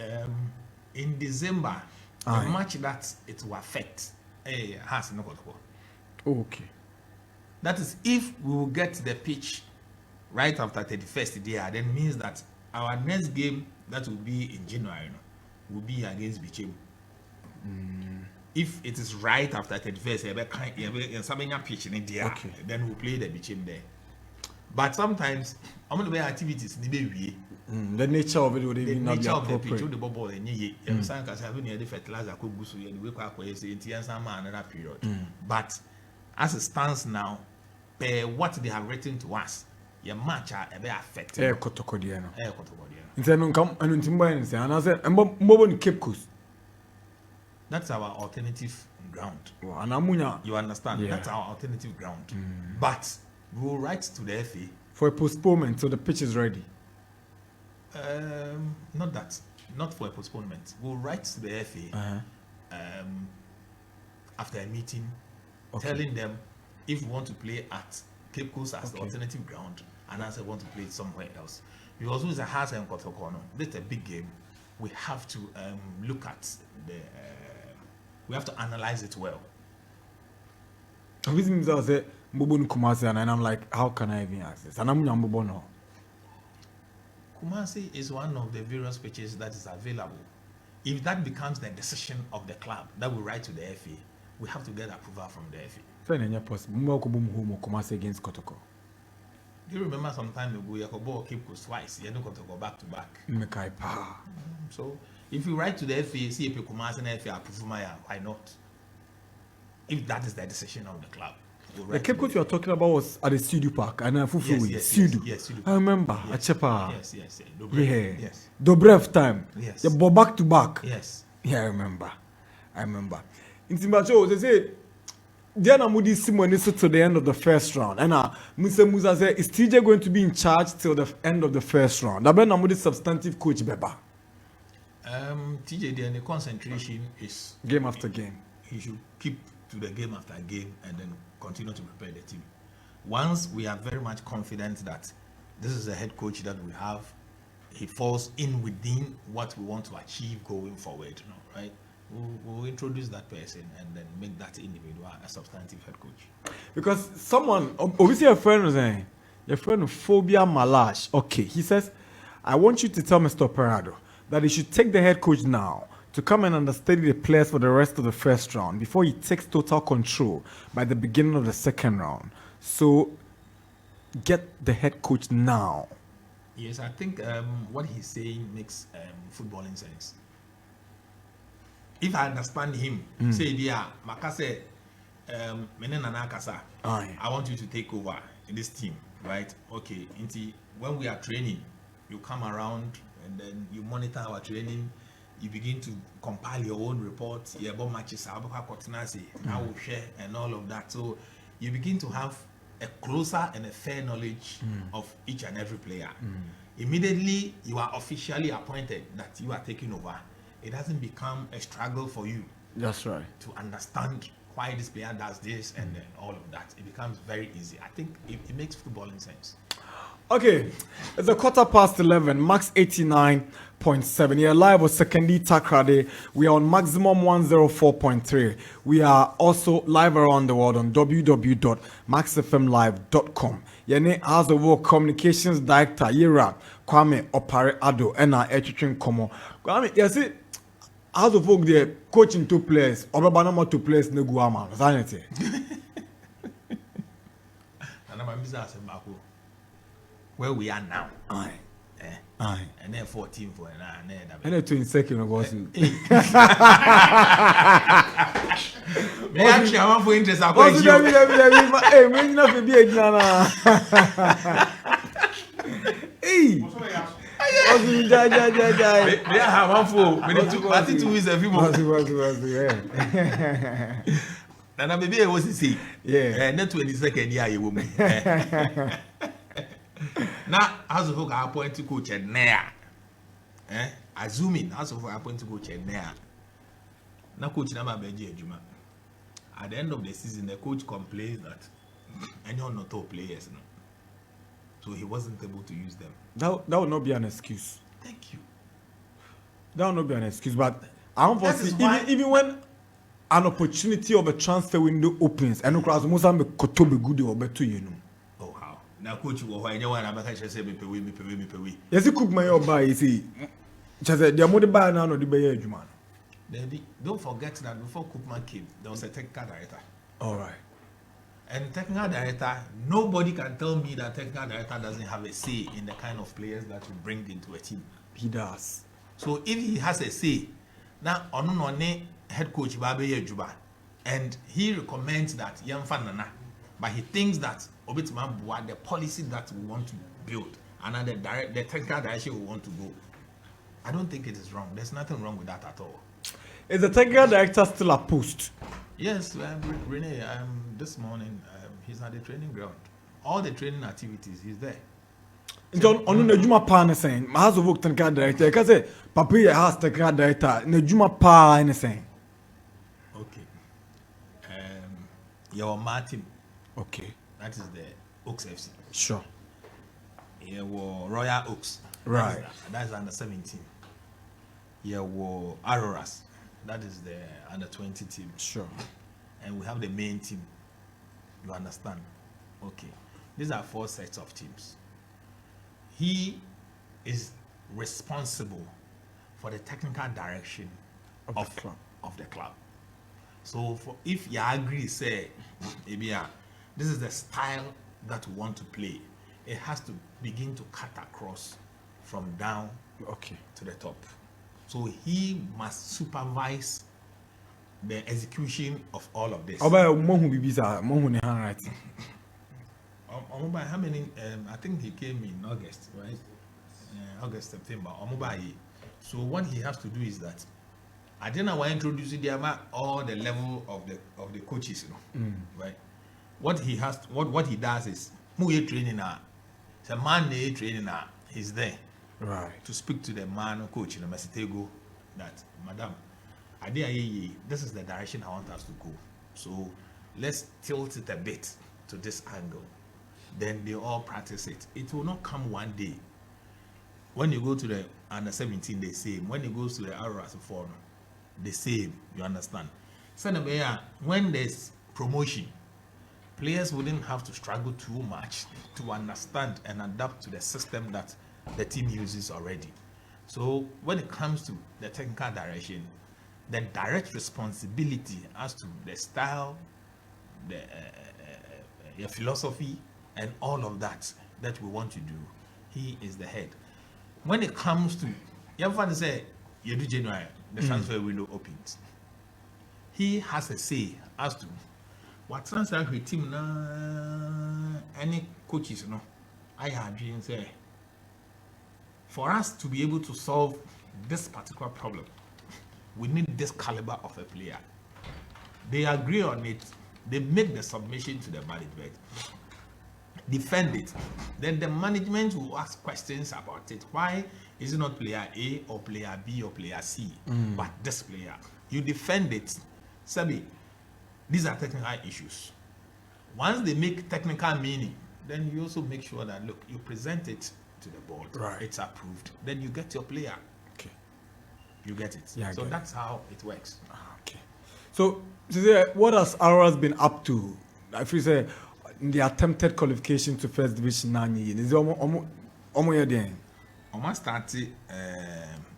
[SPEAKER 1] In December, the match that it will affect has no control.
[SPEAKER 2] Okay.
[SPEAKER 1] That is, if we will get the pitch right after 31st day, then means that our next game that will be in January will be against Bichem. If it is right after 31st, pitch in India, okay, then we'll play the Bichem there. But sometimes, I'm going to be activities in
[SPEAKER 2] the nature of it would
[SPEAKER 1] even
[SPEAKER 2] not be
[SPEAKER 1] the pitch,
[SPEAKER 2] appropriate.
[SPEAKER 1] the bubble, and ye, and some can have any fertilizer could go so you wake up with another period. But as it stands now, what they have written to us, your match are a bit affected.
[SPEAKER 2] Cape Coast.
[SPEAKER 1] That's our alternative ground.
[SPEAKER 2] You
[SPEAKER 1] understand? Yeah. That's our alternative ground. But we will write to the FA
[SPEAKER 2] for a postponement so the pitch is ready.
[SPEAKER 1] Not that. Not for a postponement. We'll write to the FA after a meeting, telling them if we want to play at Cape Coast as the alternative ground, and as I want to play it somewhere else. Because it's a Hasa and Kotokono. That's a big game. We have to look at the. We have to analyze it well.
[SPEAKER 2] And I'm like, how can I even access? And I'm no.
[SPEAKER 1] Kumasi is one of the various pitches that is available. If that becomes the decision of the club that we write to the FA, we have to get approval from the FA.
[SPEAKER 2] Kumasi against Kotoko.
[SPEAKER 1] Do you remember some time ago, Yakobo Cape Coast twice, you don't got to go back to back. So if you write to the FA, see if Kumasi and FA approve why not? If that is the decision of the club.
[SPEAKER 2] The Cape Coast you are talking about was at the Studio Park, and I
[SPEAKER 1] yes,
[SPEAKER 2] I remember.
[SPEAKER 1] Yes. Yes.
[SPEAKER 2] Dobrev.
[SPEAKER 1] Yes.
[SPEAKER 2] Dobrev time.
[SPEAKER 1] Yes.
[SPEAKER 2] They go back to back.
[SPEAKER 1] Yes.
[SPEAKER 2] Yeah, I remember. In Timbacho, they say, Diana Moody Simone to the end of the first round. And Mr. Musa said, is TJ going to be in charge till the end of the first round? That Diana Moody substantive coach Beba.
[SPEAKER 1] TJ, the concentration is
[SPEAKER 2] game after game.
[SPEAKER 1] He should keep to the game after game and then continue to prepare the team. Once we are very much confident that this is the head coach that we have, he falls in within what we want to achieve going forward, right? We'll introduce that person and then make that individual a substantive head coach.
[SPEAKER 2] Because someone, obviously your friend was saying, your friend Phobia Malash, okay, he says, I want you to tell Mr. Opare Addo that he should take the head coach now to come and understudy the players for the rest of the first round before he takes total control by the beginning of the second round. So, get the head coach now.
[SPEAKER 1] Yes, I think what he's saying makes footballing sense. If I understand him, say, yeah, Makase, I want you to take over this team, right? Okay, when we are training, you come around and then you monitor our training. You begin to compile your own reports, about matches, now we share and all of that. So you begin to have a closer and a fair knowledge of each and every player. Immediately you are officially appointed that you are taking over. It doesn't become a struggle for you.
[SPEAKER 2] That's right.
[SPEAKER 1] To understand why this player does this and then all of that. It becomes very easy. I think it makes footballing sense.
[SPEAKER 2] Okay, it's a 11:15, max 89.7. You're live with Sekondi Takrade. We are on maximum 104.3. We are also live around the world on www.maxfmlive.com. Yene House of Work Communications Director Yera Kwame Opare Addo and our Etching Komo. Kwame, you see, House of Work there coaching 2 players, Obabanama 2 players, Neguama, Zanity.
[SPEAKER 1] And I'm a business in Baku. Where we are now.
[SPEAKER 2] Aye.
[SPEAKER 1] And then 14 for an hour.
[SPEAKER 2] And then 22nd of course.
[SPEAKER 1] Me actually, I want for interest. I
[SPEAKER 2] go. Hey, we not be a Ghana. Hey.
[SPEAKER 1] They have one for. But 2 weeks every month. And I maybe I was to say.
[SPEAKER 2] Yeah.
[SPEAKER 1] And then 22nd year you woman. Now, as of I appoint to coach and there, assuming as of I appoint to coach and there. Now, coach Nama Benji Juma. At the end of the season, the coach complains that anyone not all players, no. So he wasn't able to use them.
[SPEAKER 2] That would not be an excuse.
[SPEAKER 1] Thank you.
[SPEAKER 2] That would not be an excuse, but I don't foresee even when an opportunity of a transfer window opens, and across most of the Kotobe good or better, you know.
[SPEAKER 1] Now, coach, anyone I'm going to say, me pay.
[SPEAKER 2] Yes, you cook my own buy, you see. Just the money buy now, no, the buy, Juman.
[SPEAKER 1] Don't forget that before Koopman came, there was a technical director.
[SPEAKER 2] All right.
[SPEAKER 1] And technical director, nobody can tell me that technical director doesn't have a say in the kind of players that you bring into a team.
[SPEAKER 2] He does.
[SPEAKER 1] So if he has a say, now on head coach Babe Juba, and he recommends that Yamfanana, but he thinks that the policy that we want to build and the technical direction we want to go. I don't think it is wrong. There's nothing wrong with that at all.
[SPEAKER 2] Is the technical director still a post?
[SPEAKER 1] Yes, Rene, this morning he's at the training ground. All the training activities, he's there.
[SPEAKER 2] on the Juma Pan saying, my house of work technical director, because Papia has technical director, the Juma Pa anything.
[SPEAKER 1] Okay. Your Martin.
[SPEAKER 2] Okay.
[SPEAKER 1] That is the Oaks FC.
[SPEAKER 2] Sure.
[SPEAKER 1] Yeah, Royal Oaks.
[SPEAKER 2] Right.
[SPEAKER 1] That is under 17. Yeah, Auroras. That is the under 20 team.
[SPEAKER 2] Sure.
[SPEAKER 1] And we have the main team. You understand? Okay. These are 4 sets of teams. He is responsible for the technical direction of the club. So if you agree, say, this is the style that we want to play, it has to begin to cut across from down to the top. So he must supervise the execution of all of this.
[SPEAKER 2] How
[SPEAKER 1] many? I think he came in August, right? August, September. So what he has to do is that I didn't know why introducing the all the level of the coaches, right? What he does is training. The man training. He's there,
[SPEAKER 2] right,
[SPEAKER 1] to speak to the man coach in Mesitego that, Madam, this is the direction I want us to go. So let's tilt it a bit to this angle. Then they all practice it. It will not come one day. When you go to the under 17, the same. When it goes to the Auroras forum, the same. You understand? So when there's promotion, players wouldn't have to struggle too much to understand and adapt to the system that the team uses already. So when it comes to the technical direction, the direct responsibility as to the style, the philosophy, and all of that we want to do, he is the head. When it comes to, you ever say, you do January, the transfer window opens. He has a say as to what transfer with team, any coaches, I have been say, for us to be able to solve this particular problem, we need this caliber of a player. They agree on it. They make the submission to the management, defend it. Then the management will ask questions about it. Why is it not player A or player B or player C, but this player? You defend it. Sabi, these are technical issues. Once they make technical meaning, then you also make sure that, look, you present it to the board.
[SPEAKER 2] Right.
[SPEAKER 1] It's approved. Then you get your player.
[SPEAKER 2] Okay.
[SPEAKER 1] You get it.
[SPEAKER 2] Yeah,
[SPEAKER 1] so that's how it works.
[SPEAKER 2] Okay. So, what has Auroras been up to? If you say in the attempted qualification to First Division 9 years, is it
[SPEAKER 1] almost started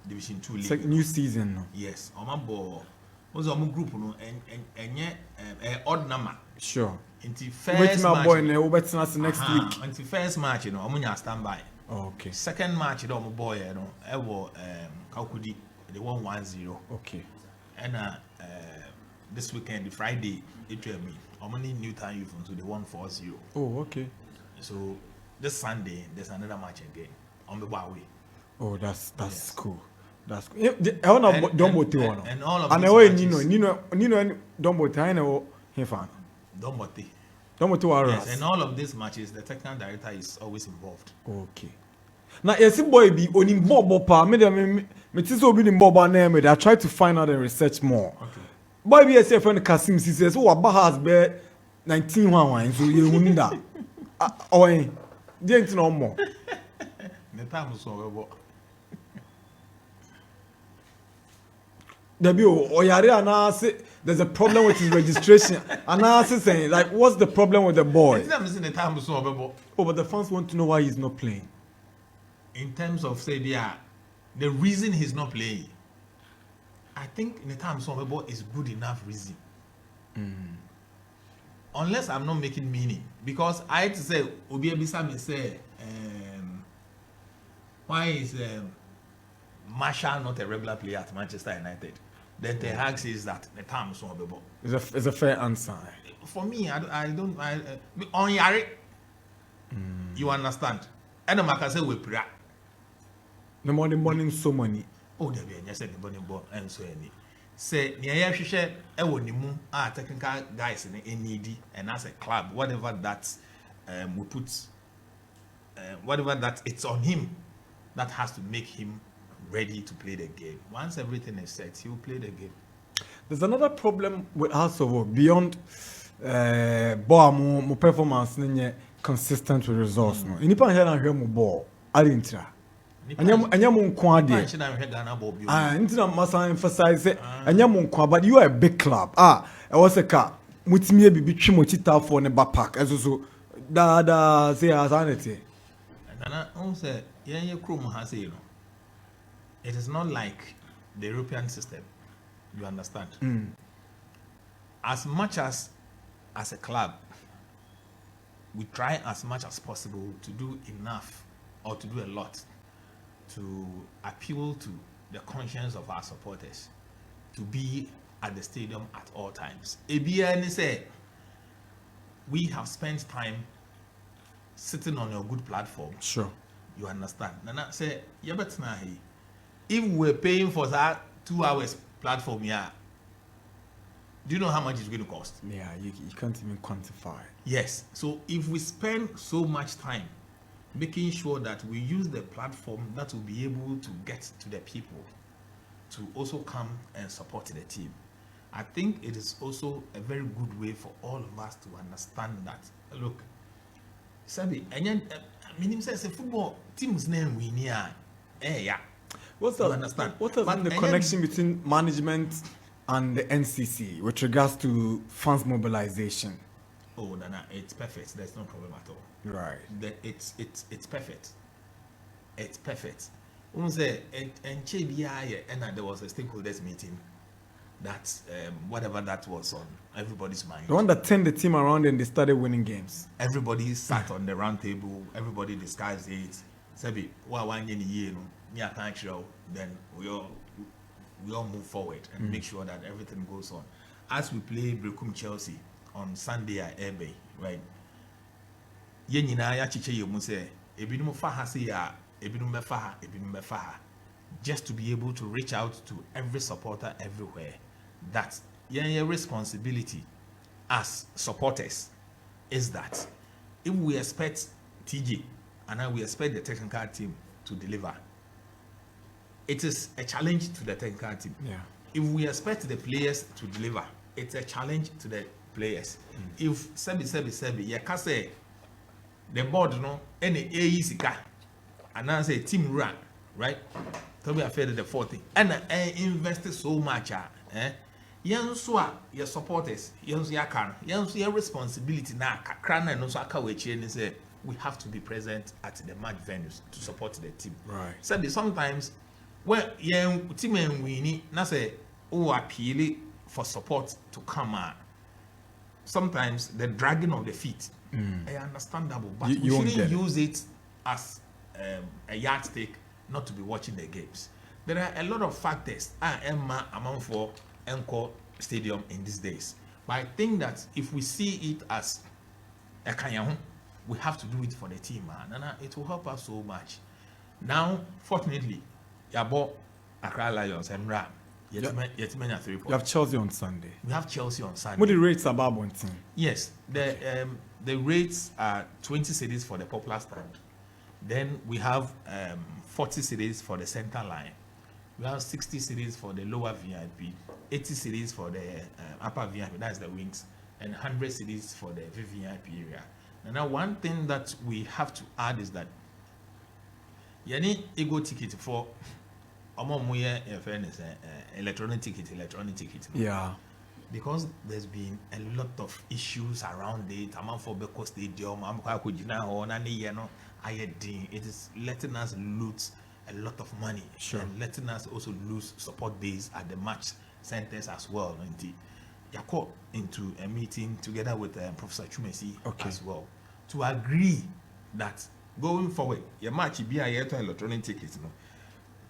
[SPEAKER 1] Division 2 league.
[SPEAKER 2] New season. No?
[SPEAKER 1] Yes. Was a group odd number.
[SPEAKER 2] Sure.
[SPEAKER 1] Until first match.
[SPEAKER 2] Next week.
[SPEAKER 1] Until first match, standby.
[SPEAKER 2] Oh, okay.
[SPEAKER 1] Second match, boy, Kaukudi, they won 1-0.
[SPEAKER 2] Okay.
[SPEAKER 1] And this weekend, Friday, it will be only Newtown Youth, so they won 4-0.
[SPEAKER 2] Oh, okay.
[SPEAKER 1] So this Sunday, there's another match again on the way.
[SPEAKER 2] Oh, that's
[SPEAKER 1] yes.
[SPEAKER 2] Cool. That's cool. And all of
[SPEAKER 1] these matches.
[SPEAKER 2] Nino, I know him fan.
[SPEAKER 1] Yes, and all of these matches, the technical director is always involved.
[SPEAKER 2] Okay. Now, yes, boy, be on him Bob, me so be in Bob name. I try to find out and research more.
[SPEAKER 1] Okay.
[SPEAKER 2] Boy, be a friend Kasim says, oh, Abba has be 19 1 so you wouldn't that. Oh, didn't know more.
[SPEAKER 1] The time was so
[SPEAKER 2] there's a problem with his registration. And I saying, like, what's the problem with the boy? Oh, but the fans want to know why he's not playing.
[SPEAKER 1] In terms of, say, the reason he's not playing, I think in the time Somebo is good enough reason. Unless I'm not making meaning. Because I had to say, Obi Ebisame say, why is Marshall not a regular player at Manchester United? Then the Hag says that the time is not able.
[SPEAKER 2] It's a fair answer.
[SPEAKER 1] For me, on Yari, you understand? And I can say we pray.
[SPEAKER 2] The morning so many.
[SPEAKER 1] Oh, there be any morning and so any. Say near share nimu technical guys in NED and as a club, whatever that we put whatever that it's on him that has to make him ready to play the game. Once everything is set, he will play the game.
[SPEAKER 2] There's another problem with House of Oak beyond ball performance consistent with results. No, inipa here na hwe mo ball alintra. Anya mo nko ade. Ntina masa emphasize anya mo nko, but you are a big club. I was a car. Mutimi bibi twi mo chita for ne ba park. Ezo da say asanity.
[SPEAKER 1] Nana on say ye krom ha say, you know. It is not like the European system. You understand? As much as a club, we try as much as possible to do enough or to do a lot to appeal to the conscience of our supporters to be at the stadium at all times. ABN say we have spent time sitting on a good platform.
[SPEAKER 2] Sure.
[SPEAKER 1] You understand? Nana say, if we're paying for that 2 hours platform, yeah, do you know how much it's going to cost?
[SPEAKER 2] Yeah, you can't even quantify.
[SPEAKER 1] Yes. So if we spend so much time making sure that we use the platform that will be able to get to the people to also come and support the team, I think it is also a very good way for all of us to understand that, look, Sabi, and meaning says a football team's name we near, yeah.
[SPEAKER 2] What has been the connection between management and the NCC with regards to funds mobilization?
[SPEAKER 1] Oh, no, it's perfect. There's no problem at all.
[SPEAKER 2] Right.
[SPEAKER 1] It's perfect. It's perfect. And there was a stakeholders meeting that whatever that was on everybody's mind.
[SPEAKER 2] The one that turned the team around and they started winning games.
[SPEAKER 1] Everybody sat on the round table. Everybody discussed it. Sabi, then we all move forward and make sure that everything goes on. As we play Brecum Chelsea on Sunday at Airway, right? Just to be able to reach out to every supporter everywhere. That your responsibility as supporters is that if we expect TJ and we expect the technical team to deliver, it is a challenge to the technical team.
[SPEAKER 2] Yeah.
[SPEAKER 1] If we expect the players to deliver, it's a challenge to the players. If you can say the board no any AECA and now say team run, right? To be afraid of the 40 and invested so much your supporters, your responsibility now and also say we have to be present at the match venues to support the team.
[SPEAKER 2] Right.
[SPEAKER 1] So sometimes when team and we need say appeal for support to come out. Sometimes the dragging of the feet is understandable, but we shouldn't use it as a yardstick not to be watching the games. There are a lot of factors among for Encore Stadium in these days. But I think that if we see it as a kanyahun, we have to do it for the team, and it will help us so much. Now, fortunately, Yabo, Accra Lions and Ram, you
[SPEAKER 2] have Chelsea on Sunday.
[SPEAKER 1] We have Chelsea on Sunday.
[SPEAKER 2] What the rates about one team?
[SPEAKER 1] Yes, the rates are 20 cedis for the popular stand. Then we have 40 cedis for the center line. We have 60 cedis for the lower VIP, 80 cedis for the upper VIP, that's the wings, and 100 cedis for the VIP area. Now, one thing that we have to add is that you need ego ticket for electronic ticket.
[SPEAKER 2] Yeah.
[SPEAKER 1] Because there's been a lot of issues around it. I'm for Beko Stadium. It is letting us lose a lot of money.
[SPEAKER 2] Sure.
[SPEAKER 1] And letting us also lose support days at the match centers as well. And you called into a meeting together with Professor Chumesi as well to agree that going forward, your match will be a electronic ticket. No?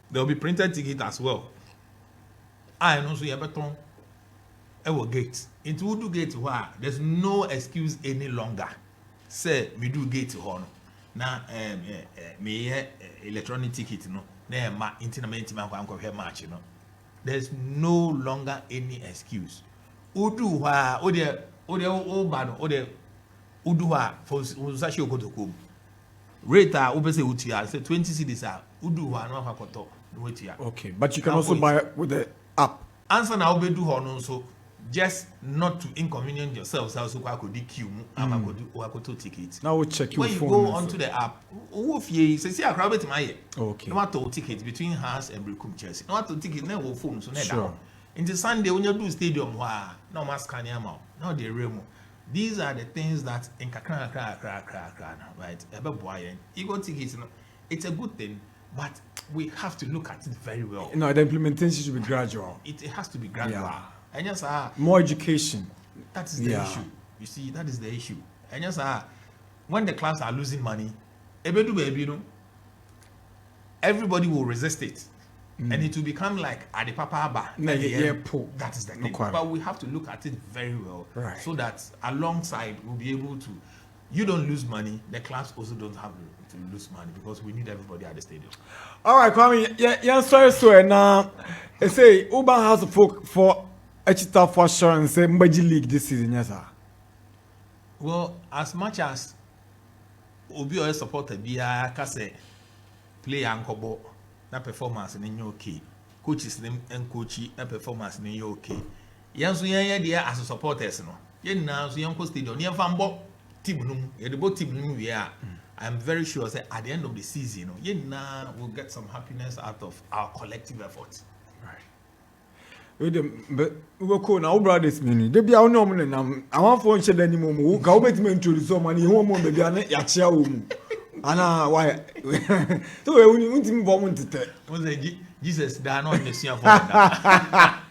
[SPEAKER 1] There will be printed ticket as well. I know so you better our gate. It will do gate where there's no excuse any longer. Say me do gate horn. Now me electronic ticket no. Na ma internet match you know. There's no longer any excuse. Udu wa ode bad ode udu wa for sashi okotokom. rate obese utia say 20 cedis udu ho anu afakoto wetia.
[SPEAKER 2] Okay, but you can also buy it with the app.
[SPEAKER 1] Answer na obedu ho no so just not to inconvenience yourself so kwa kodi queue mu akodo ticket.
[SPEAKER 2] Now we'll check your
[SPEAKER 1] phone. When you go onto the app, wo fie say a crowd beti maye.
[SPEAKER 2] Okay.
[SPEAKER 1] No matter ticket between Hearts and Brekum Chelsea. No matter ticket na wo phone so na
[SPEAKER 2] sure.
[SPEAKER 1] down. In the Sunday when you do stadium no mas scan am. Now the remo. These are the things that in kakra right? Ebe boyen. Ego tickets it's a good thing, but we have to look at it very well.
[SPEAKER 2] No, the implementation should be gradual.
[SPEAKER 1] It has to be gradual.
[SPEAKER 2] Yeah.
[SPEAKER 1] And yes,
[SPEAKER 2] more education.
[SPEAKER 1] That is the issue. You see, that is the issue. And yes, when the clubs are losing money, everybody will resist it. And it will become like at the Papa Bar. That is the thing. But we have to look at it very well,
[SPEAKER 2] right, so
[SPEAKER 1] that alongside we'll be able to. You don't lose money. The clubs also don't have to lose money because we need everybody at the stadium.
[SPEAKER 2] All right, Kwame. Yeah, sorry, so now, I say Uber has to for Echita for sure and say Mbaji League this season, yes, sir.
[SPEAKER 1] Well, as much as Obi or supporter be a kase play ankobo na performance in okay, coaches them and coachy na performance in okay. Yansu yan as a supporters no. Yen na so yanko stadium yan fambo team num. Ye the both team num we are. I'm very sure say at the end of the season, yen na will get some happiness out of our collective effort.
[SPEAKER 2] We go now brothers mini. They be our normal na. I want for nche dani mo. Ka obeti me introduce money. Who mo be bia na ya chia wo mu. Ana why? So we unti bo mo ntete.
[SPEAKER 1] What's the Jesus da no nation for that.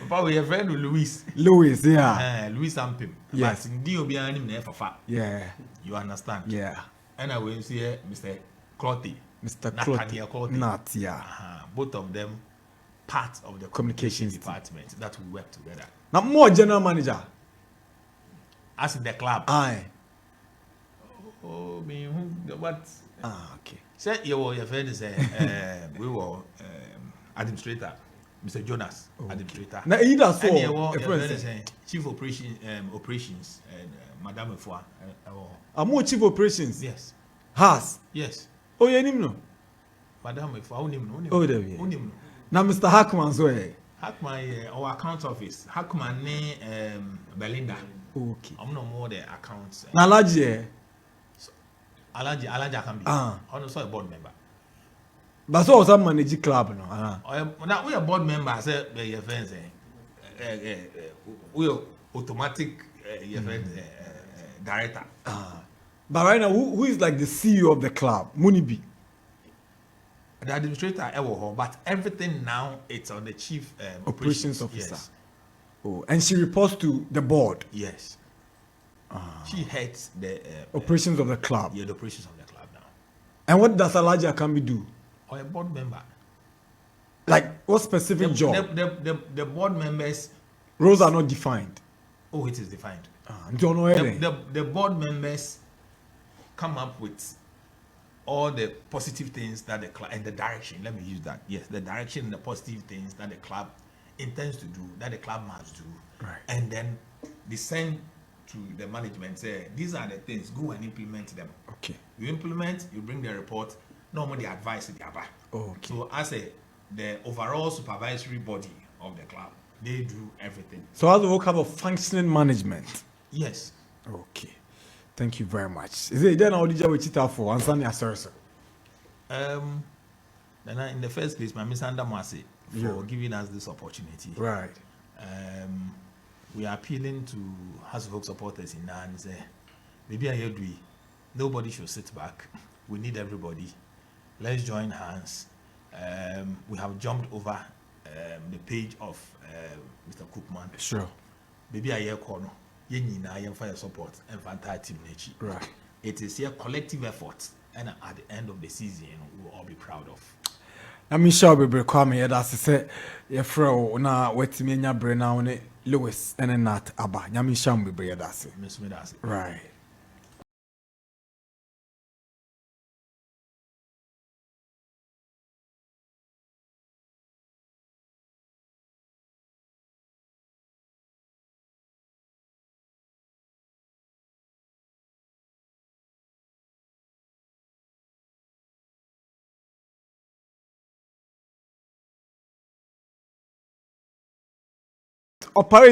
[SPEAKER 1] Papa we have friend Louis.
[SPEAKER 2] Louis, yeah.
[SPEAKER 1] Louis Ampim.
[SPEAKER 2] Yes.
[SPEAKER 1] But ndi obi an na fafa.
[SPEAKER 2] Yeah.
[SPEAKER 1] You understand?
[SPEAKER 2] Yeah.
[SPEAKER 1] And I will see Mr. Clotty.
[SPEAKER 2] Mr. Clotty. Not, yeah.
[SPEAKER 1] Both of them part of the communications department that we work together.
[SPEAKER 2] Now more general manager.
[SPEAKER 1] As in the club.
[SPEAKER 2] Aye.
[SPEAKER 1] Oh, me what?
[SPEAKER 2] Okay.
[SPEAKER 1] Say your friend say we were administrator, Mr. Jonas, administrator.
[SPEAKER 2] Now either so.
[SPEAKER 1] Chief operations and Madame Efua.
[SPEAKER 2] More chief operations.
[SPEAKER 1] Yes.
[SPEAKER 2] Has.
[SPEAKER 1] Yes.
[SPEAKER 2] Oh, you know.
[SPEAKER 1] Madame Efua.
[SPEAKER 2] Oh, there we are. Now, Mr. Hackman's way.
[SPEAKER 1] Hackman, our account office. Hackman, Belinda.
[SPEAKER 2] Okay.
[SPEAKER 1] I'm no more the accounts.
[SPEAKER 2] Now, Alaji.
[SPEAKER 1] Alaji can be. I'm also a board member.
[SPEAKER 2] But so some manage club no.
[SPEAKER 1] Now we are board members. Your friends. We are automatic. Your friends director.
[SPEAKER 2] But right now, who is like the CEO of the club? Munibi.
[SPEAKER 1] The administrator, but everything now it's on the chief
[SPEAKER 2] operations officer.
[SPEAKER 1] Yes.
[SPEAKER 2] Oh, and she reports to the board.
[SPEAKER 1] Yes. She heads the
[SPEAKER 2] operations of the club.
[SPEAKER 1] Yeah, the operations of the club now.
[SPEAKER 2] And what does Alaji Akambi do?
[SPEAKER 1] Or a board member.
[SPEAKER 2] Like what specific job?
[SPEAKER 1] The board members.
[SPEAKER 2] Roles are not defined.
[SPEAKER 1] Oh, it is defined.
[SPEAKER 2] Don't know
[SPEAKER 1] the board members come up with all the positive things that the club and the direction. Let me use that. Yes, the direction and the positive things that the club intends to do, that the club must do.
[SPEAKER 2] Right.
[SPEAKER 1] And then they send to the management, say, these are the things, go and implement them.
[SPEAKER 2] Okay.
[SPEAKER 1] You implement, you bring the report, normally advice in the ABA.
[SPEAKER 2] Okay.
[SPEAKER 1] So as the overall supervisory body of the club, they do everything.
[SPEAKER 2] So how do we have a functioning management?
[SPEAKER 1] Yes.
[SPEAKER 2] Okay. Thank you very much. Is it then how did you cheat for answer your sir?
[SPEAKER 1] In the first place, my Mr. Andamasi for giving us this opportunity.
[SPEAKER 2] Right.
[SPEAKER 1] We are appealing to Hasselhoff supporters in Nan. Maybe I agree. Nobody should sit back. We need everybody. Let's join hands. We have jumped over the page of Mr. Koopman.
[SPEAKER 2] Sure.
[SPEAKER 1] Maybe I hear corner. I am for your support and fantastic nature.
[SPEAKER 2] Right.
[SPEAKER 1] It is a collective effort, and at the end of the season, we will all be proud of.
[SPEAKER 2] I'm sure we will come here. That's say, your friend, now wait me in your brain now, Lewis, and not Abba. I'm sure we will be there. Right. Opare